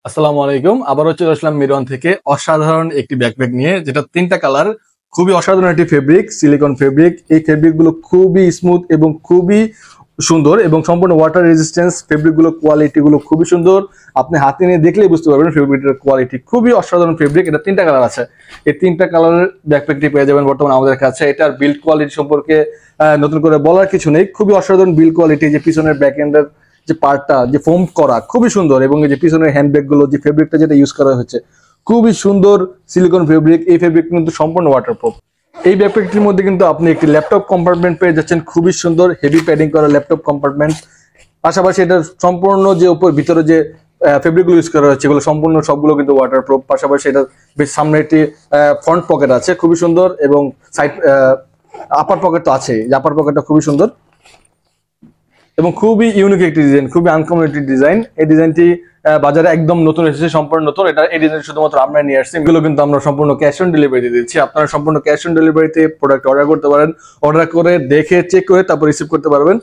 আসসালামু আলাইকুম। আবারও চলে আসলাম মিরওয়ান থেকে অসাধারণ একটি ব্যাকপ্যাক নিয়ে, যেটা তিনটা কালার। খুবই অসাধারণ একটি ফেব্রিক, সিলিকন ফেব্রিক। এই ফেব্রিক গুলো খুবই স্মুথ এবং খুবই সুন্দর এবং সম্পূর্ণ ওয়াটার রেজিস্ট্যান্স। ফেব্রিক গুলো কোয়ালিটি গুলো খুবই সুন্দর। আপনি হাতে নিয়ে দেখলেই বুঝতে পারবেন ফেব্রিকের কোয়ালিটি খুবই অসাধারণ ফেব্রিক। এটা তিনটা কালার আছে। এই তিনটা কালারের ব্যাকপ্যাকটি পেয়ে যাবেন বর্তমানে আমাদের কাছে। এটার বিল্ড কোয়ালিটি সম্পর্কে নতুন করে বলার কিছু নেই। খুবই অসাধারণ বিল্ড কোয়ালিটি। যে পিছনের ব্যাক এন্ডের যে পার্টটা যে ফোম করা খুবই সুন্দর, এবং এই যে পিছনের হ্যান্ডব্যাগ গুলো যে ফেব্রিকটা যেটা ইউজ করা হচ্ছে খুবই সুন্দর সিলিকন ফেব্রিক। এই ফেব্রিক কিন্তু সম্পূর্ণ ওয়াটারপ্রুফ। এই ব্যাকপ্যাকটির মধ্যে কিন্তু আপনি একটি ল্যাপটপ কম্পার্টমেন্ট পেয়ে যাচ্ছেন, খুবই সুন্দর হেভি প্যাডিং করা ল্যাপটপ কম্পার্টমেন্ট। পাশাপাশি এটার সম্পূর্ণ যে উপর ভিতরে যে ফেব্রিক গুলো ইউজ করা হচ্ছে এগুলো সম্পূর্ণ সবগুলো কিন্তু ওয়াটারপ্রুফ। পাশাপাশি এটা বেশ সামনে একটি ফ্রন্ট পকেট আছে খুবই সুন্দর, এবং সাইড আপার পকেট তো আছে, আপার পকেটটা খুবই সুন্দর এবং খুবই ইউনিক একটি ডিজাইন, খুবই আনকমন একটি ডিজাইন। এই ডিজাইনটি বাজারে একদম নতুন এসেছে, সম্পূর্ণ নতুন। এটা এই ডিজাইন শুধুমাত্র আমরা নিয়ে আসছি। এগুলো কিন্তু আমরা সম্পূর্ণ ক্যাশ অন ডেলিভারি দিয়ে দিচ্ছি। আপনারা সম্পূর্ণ ক্যাশ অন ডেলিভারিতে প্রোডাক্ট অর্ডার করতে পারেন। অর্ডার করে দেখে চেক করে তারপর রিসিভ করতে পারবেন।